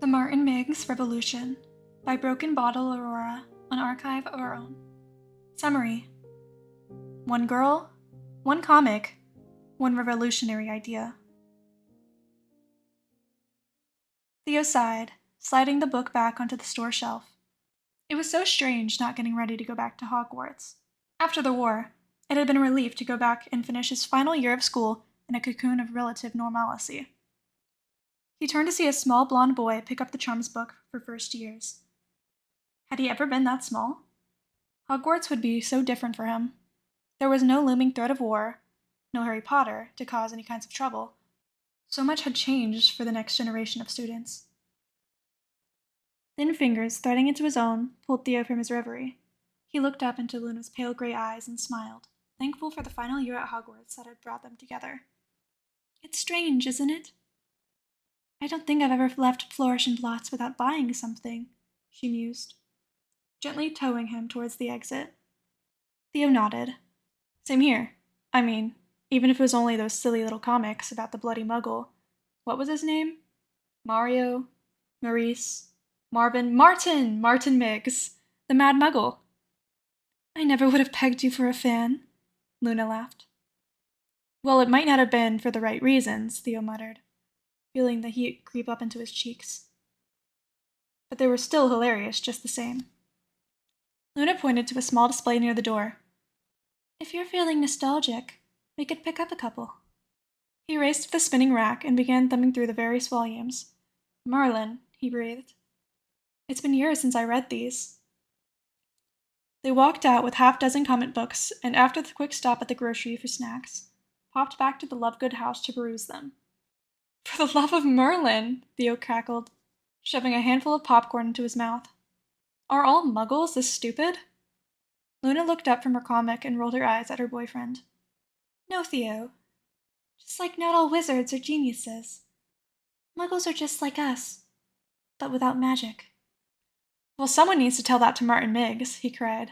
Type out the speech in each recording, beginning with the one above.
The Martin Miggs Revolution by brokenbottleaurora, an archive of our own. Summary: one girl, one comic, one revolutionary idea. Theo sighed, sliding the book back onto the store shelf. It was so strange not getting ready to go back to Hogwarts. After the war, it had been a relief to go back and finish his final year of school in a cocoon of relative normalcy. He turned to see a small blonde boy pick up the charms book for first years. Had he ever been that small? Hogwarts would be so different for him. There was no looming threat of war, no Harry Potter to cause any kinds of trouble. So much had changed for the next generation of students. Thin fingers threading into his own pulled Theo from his reverie. He looked up into Luna's pale gray eyes and smiled, thankful for the final year at Hogwarts that had brought them together. It's strange, isn't it? I don't think I've ever left Flourish and Blots without buying something, she mused, gently towing him towards the exit. Theo nodded. Same here. I mean, even if it was only those silly little comics about the bloody muggle. What was his name? Mario? Maurice? Martin Miggs, the mad muggle. I never would have pegged you for a fan, Luna laughed. Well, it might not have been for the right reasons, Theo muttered, feeling the heat creep up into his cheeks. But they were still hilarious just the same. Luna pointed to a small display near the door. If you're feeling nostalgic, we could pick up a couple. He raced to the spinning rack and began thumbing through the various volumes. Merlin, he breathed. It's been years since I read these. They walked out with half-dozen comic books, and after the quick stop at the grocery for snacks, popped back to the Lovegood house to peruse them. For the love of Merlin, Theo cackled, shoving a handful of popcorn into his mouth. Are all muggles this stupid? Luna looked up from her comic and rolled her eyes at her boyfriend. No, Theo. Just like not all wizards are geniuses. Muggles are just like us, but without magic. Well, someone needs to tell that to Martin Miggs, he cried.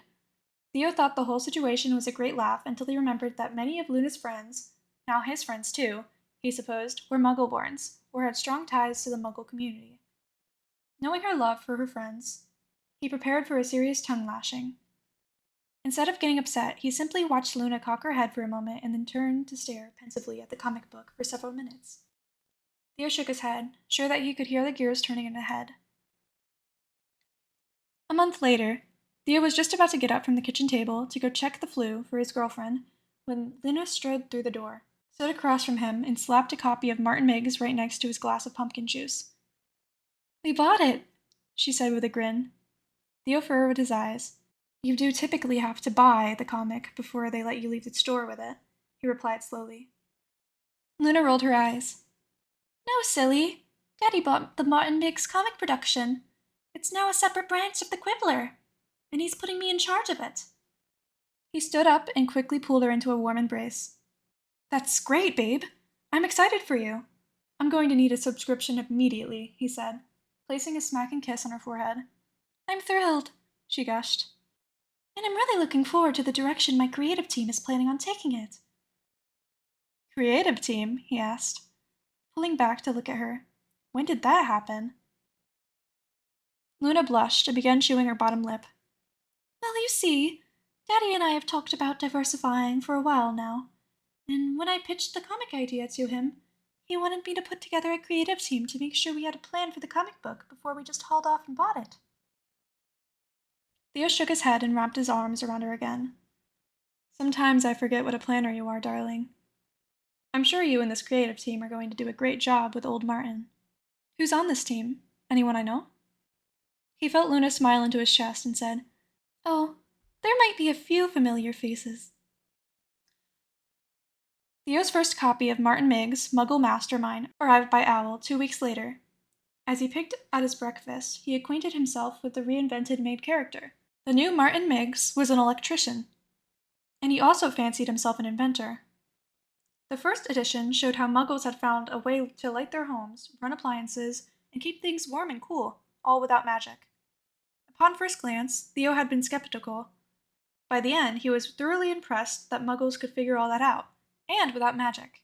Theo thought the whole situation was a great laugh until he remembered that many of Luna's friends, now his friends too, he supposed, were Muggle-borns, or had strong ties to the Muggle community. Knowing her love for her friends, he prepared for a serious tongue-lashing. Instead of getting upset, he simply watched Luna cock her head for a moment and then turned to stare pensively at the comic book for several minutes. Theo shook his head, sure that he could hear the gears turning in his head. A month later, Theo was just about to get up from the kitchen table to go check the flu for his girlfriend when Luna strode through the door, stood across from him, and slapped a copy of Martin Miggs right next to his glass of pumpkin juice. We bought it, she said with a grin. Theo furrowed his eyes. You do typically have to buy the comic before they let you leave the store with it, he replied slowly. Luna rolled her eyes. No, silly. Daddy bought the Martin Miggs comic production. It's now a separate branch of the Quibbler, and he's putting me in charge of it. He stood up and quickly pulled her into a warm embrace. That's great, babe. I'm excited for you. I'm going to need a subscription immediately, he said, placing a smacking kiss on her forehead. I'm thrilled, she gushed. And I'm really looking forward to the direction my creative team is planning on taking it. Creative team? He asked, pulling back to look at her. When did that happen? Luna blushed and began chewing her bottom lip. Well, you see, Daddy and I have talked about diversifying for a while now, and when I pitched the comic idea to him, he wanted me to put together a creative team to make sure we had a plan for the comic book before we just hauled off and bought it. Theo shook his head and wrapped his arms around her again. Sometimes I forget what a planner you are, darling. I'm sure you and this creative team are going to do a great job with old Martin. Who's on this team? Anyone I know? He felt Luna smile into his chest and said, Oh, there might be a few familiar faces. Theo's first copy of Martin Miggs' Muggle Mastermind arrived by Owl 2 weeks later. As he picked at his breakfast, he acquainted himself with the reinvented maid character. The new Martin Miggs was an electrician, and he also fancied himself an inventor. The first edition showed how Muggles had found a way to light their homes, run appliances, and keep things warm and cool, all without magic. Upon first glance, Theo had been skeptical. By the end, he was thoroughly impressed that Muggles could figure all that out, and without magic.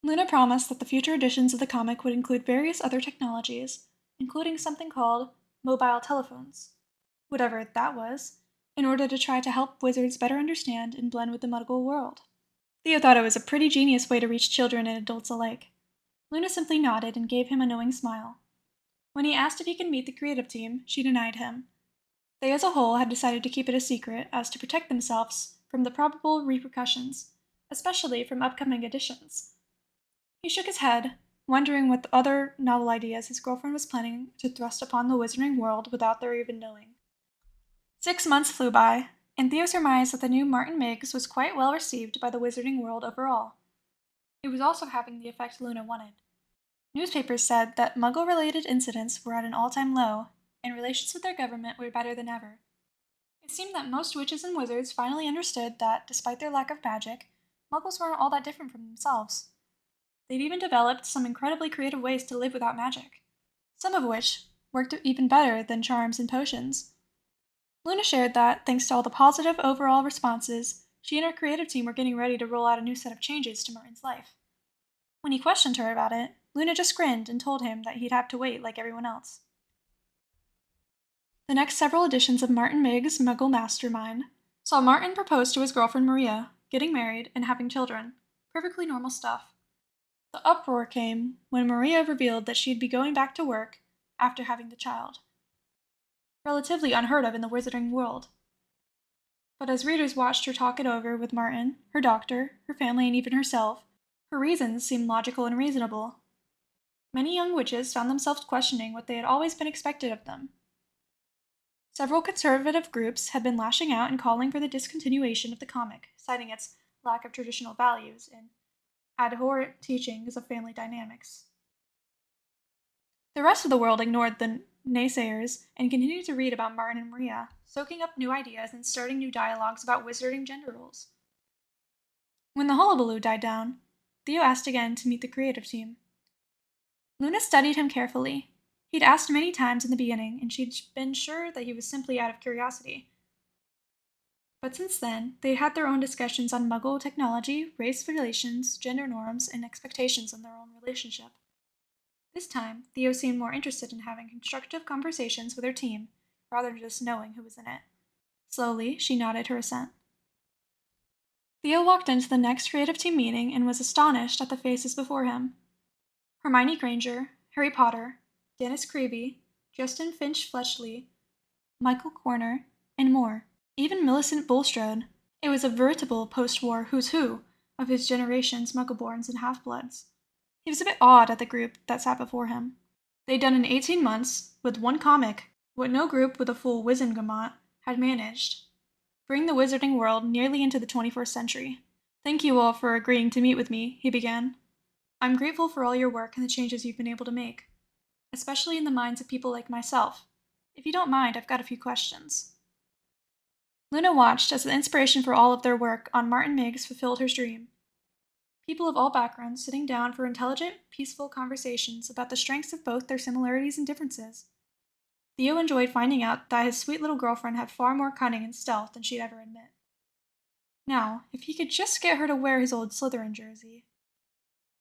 Luna promised that the future editions of the comic would include various other technologies, including something called mobile telephones, whatever that was, in order to try to help wizards better understand and blend with the Muggle world. Theo thought it was a pretty genius way to reach children and adults alike. Luna simply nodded and gave him a knowing smile. When he asked if he could meet the creative team, she denied him. They as a whole had decided to keep it a secret as to protect themselves from the probable repercussions, especially from upcoming editions. He shook his head, wondering what other novel ideas his girlfriend was planning to thrust upon the wizarding world without their even knowing. 6 months flew by, and Theo surmised that the new Martin Miggs was quite well received by the wizarding world overall. It was also having the effect Luna wanted. Newspapers said that Muggle-related incidents were at an all-time low, and relations with their government were better than ever. It seemed that most witches and wizards finally understood that, despite their lack of magic, Muggles weren't all that different from themselves. They'd even developed some incredibly creative ways to live without magic, some of which worked even better than charms and potions. Luna shared that, thanks to all the positive overall responses, she and her creative team were getting ready to roll out a new set of changes to Martin's life. When he questioned her about it, Luna just grinned and told him that he'd have to wait like everyone else. The next several editions of Martin Miggs' Muggle Mastermind saw Martin propose to his girlfriend Maria, getting married, and having children. Perfectly normal stuff. The uproar came when Maria revealed that she'd be going back to work after having the child. Relatively unheard of in the wizarding world. But as readers watched her talk it over with Martin, her doctor, her family, and even herself, her reasons seemed logical and reasonable. Many young witches found themselves questioning what they had always been expected of them. Several conservative groups had been lashing out and calling for the discontinuation of the comic, citing its lack of traditional values and abhorrent teachings of family dynamics. The rest of the world ignored the naysayers and continued to read about Martin and Maria, soaking up new ideas and starting new dialogues about wizarding gender roles. When the hullabaloo died down, Theo asked again to meet the creative team. Luna studied him carefully. He'd asked many times in the beginning, and she'd been sure that he was simply out of curiosity. But since then, they'd had their own discussions on Muggle technology, race relations, gender norms, and expectations in their own relationship. This time, Theo seemed more interested in having constructive conversations with her team, rather than just knowing who was in it. Slowly, she nodded her assent. Theo walked into the next creative team meeting and was astonished at the faces before him. Hermione Granger, Harry Potter, Dennis Creevy, Justin Finch Fletchley, Michael Corner, and more. Even Millicent Bulstrode. It was a veritable post-war who's who of his generation's Muggleborns and half-bloods. He was a bit awed at the group that sat before him. They'd done in 18 months, with one comic, what no group with a full Wizengamot had managed. Bring the wizarding world nearly into the 21st century. Thank you all for agreeing to meet with me, he began. I'm grateful for all your work and the changes you've been able to make, especially in the minds of people like myself. If you don't mind, I've got a few questions. Luna watched as the inspiration for all of their work on Martin Miggs fulfilled her dream. People of all backgrounds sitting down for intelligent, peaceful conversations about the strengths of both their similarities and differences. Theo enjoyed finding out that his sweet little girlfriend had far more cunning and stealth than she'd ever admit. Now, if he could just get her to wear his old Slytherin jersey.